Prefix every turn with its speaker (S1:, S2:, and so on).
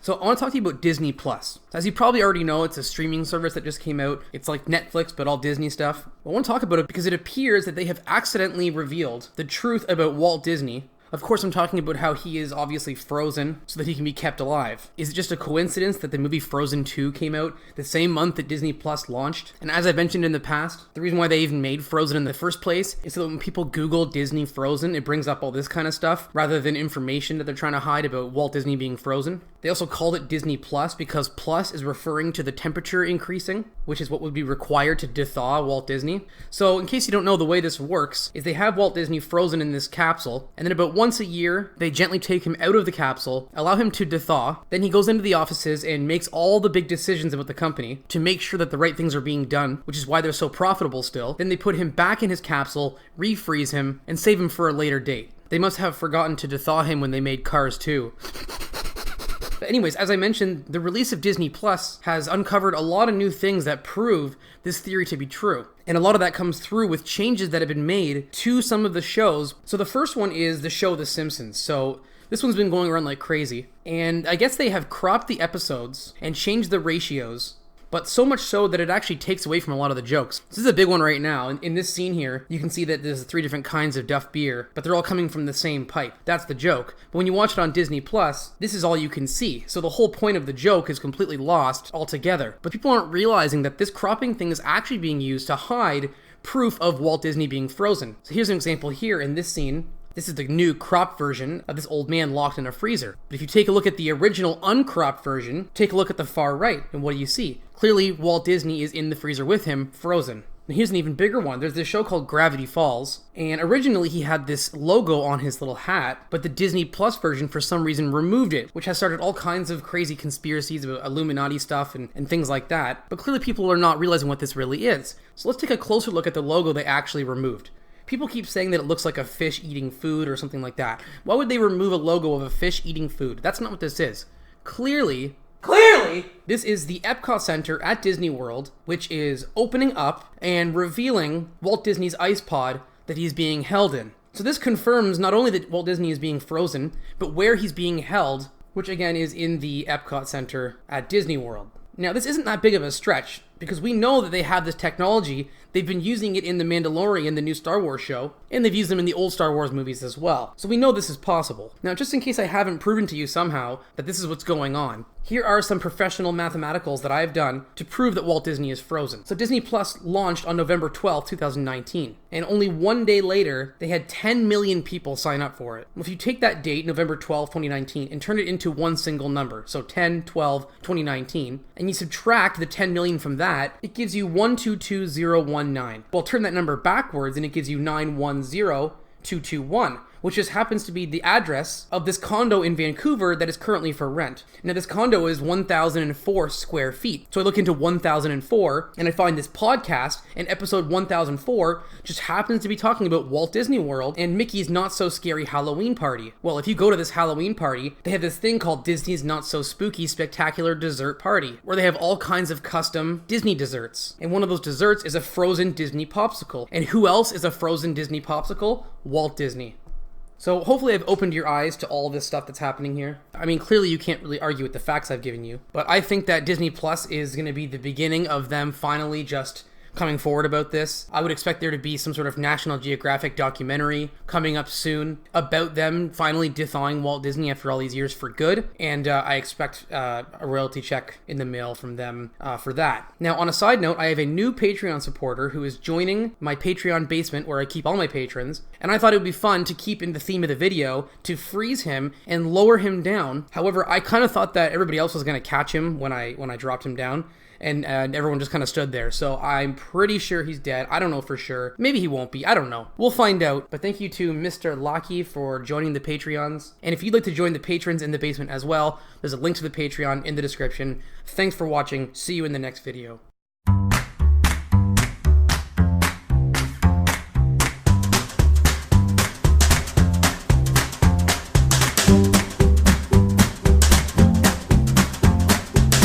S1: So I want to talk to you about Disney Plus. As you probably already know, it's a streaming service that just came out. It's like Netflix, but all Disney stuff. I want to talk about it because it appears that they have accidentally revealed the truth about Walt Disney. Of course, I'm talking about how he is obviously frozen so that he can be kept alive. Is it just a coincidence that the movie Frozen 2 came out the same month that Disney Plus launched? And as I've mentioned in the past, the reason why they even made Frozen in the first place is so that when people Google Disney Frozen, it brings up all this kind of stuff rather than information that they're trying to hide about Walt Disney being frozen. They also called it Disney Plus because plus is referring to the temperature increasing, which is what would be required to dethaw Walt Disney. So in case you don't know, the way this works is they have Walt Disney frozen in this capsule, and then about once a year, they gently take him out of the capsule, allow him to dethaw, then he goes into the offices and makes all the big decisions about the company to make sure that the right things are being done, which is why they're so profitable still. Then they put him back in his capsule, refreeze him, and save him for a later date. They must have forgotten to dethaw him when they made Cars 2. But anyways, as I mentioned, the release of Disney Plus has uncovered a lot of new things that prove this theory to be true. And a lot of that comes through with changes that have been made to some of the shows. So the first one is the show The Simpsons. So this one's been going around like crazy. And I guess they have cropped the episodes and changed the ratios, but so much so that it actually takes away from a lot of the jokes. This is a big one right now. In this scene here, you can see that there's 3 different kinds of Duff beer, but they're all coming from the same pipe. That's the joke. But when you watch it on Disney Plus, this is all you can see. So the whole point of the joke is completely lost altogether. But people aren't realizing that this cropping thing is actually being used to hide proof of Walt Disney being frozen. So here's an example here in this scene. This is the new cropped version of this old man locked in a freezer. But if you take a look at the original uncropped version, take a look at the far right, and what do you see? Clearly, Walt Disney is in the freezer with him, frozen. And here's an even bigger one. There's this show called Gravity Falls, and originally he had this logo on his little hat, but the Disney Plus version for some reason removed it, which has started all kinds of crazy conspiracies about Illuminati stuff and things like that. But clearly people are not realizing what this really is. So let's take a closer look at the logo they actually removed. People keep saying that it looks like a fish eating food or something like that. Why would they remove a logo of a fish eating food? That's not what this is. Clearly, this is the Epcot Center at Disney World, which is opening up and revealing Walt Disney's ice pod that he's being held in. So this confirms not only that Walt Disney is being frozen, but where he's being held, which again is in the Epcot Center at Disney World. Now, this isn't that big of a stretch, because we know that they have this technology. They've been using it in The Mandalorian, the new Star Wars show, and they've used them in the old Star Wars movies as well. So we know this is possible. Now, just in case I haven't proven to you somehow that this is what's going on, here are some professional mathematicals that I've done to prove that Walt Disney is frozen. So Disney Plus launched on November 12, 2019, and only one day later, they had 10 million people sign up for it. If you take that date, November 12, 2019, and turn it into one single number, so 10/12/2019, and you subtract the 10 million from that, it gives you 122,019. Well, turn that number backwards and it gives you 910,221, which just happens to be the address of this condo in Vancouver that is currently for rent. Now, this condo is 1,004 square feet. So I look into 1,004 and I find this podcast, and episode 1,004 just happens to be talking about Walt Disney World and Mickey's Not So Scary Halloween Party. Well, if you go to this Halloween party, they have this thing called Disney's Not So Spooky Spectacular Dessert Party, where they have all kinds of custom Disney desserts. And one of those desserts is a frozen Disney popsicle. And who else is a frozen Disney popsicle? Walt Disney. So hopefully I've opened your eyes to all this stuff that's happening here. I mean, clearly you can't really argue with the facts I've given you, but I think that Disney Plus is going to be the beginning of them finally just coming forward about this. I would expect there to be some sort of National Geographic documentary coming up soon about them finally dethawing Walt Disney after all these years for good, and I expect a royalty check in the mail from them for that. Now, on a side note, I have a new Patreon supporter who is joining my Patreon basement where I keep all my patrons, and I thought it would be fun to keep in the theme of the video to freeze him and lower him down. However, I kind of thought that everybody else was going to catch him when I dropped him down. And everyone just kind of stood there. So I'm pretty sure he's dead. I don't know for sure. Maybe he won't be. I don't know. We'll find out. But thank you to Mr. Locky for joining the Patreons. And if you'd like to join the patrons in the basement as well, there's a link to the Patreon in the description. Thanks for watching. See you in the next video.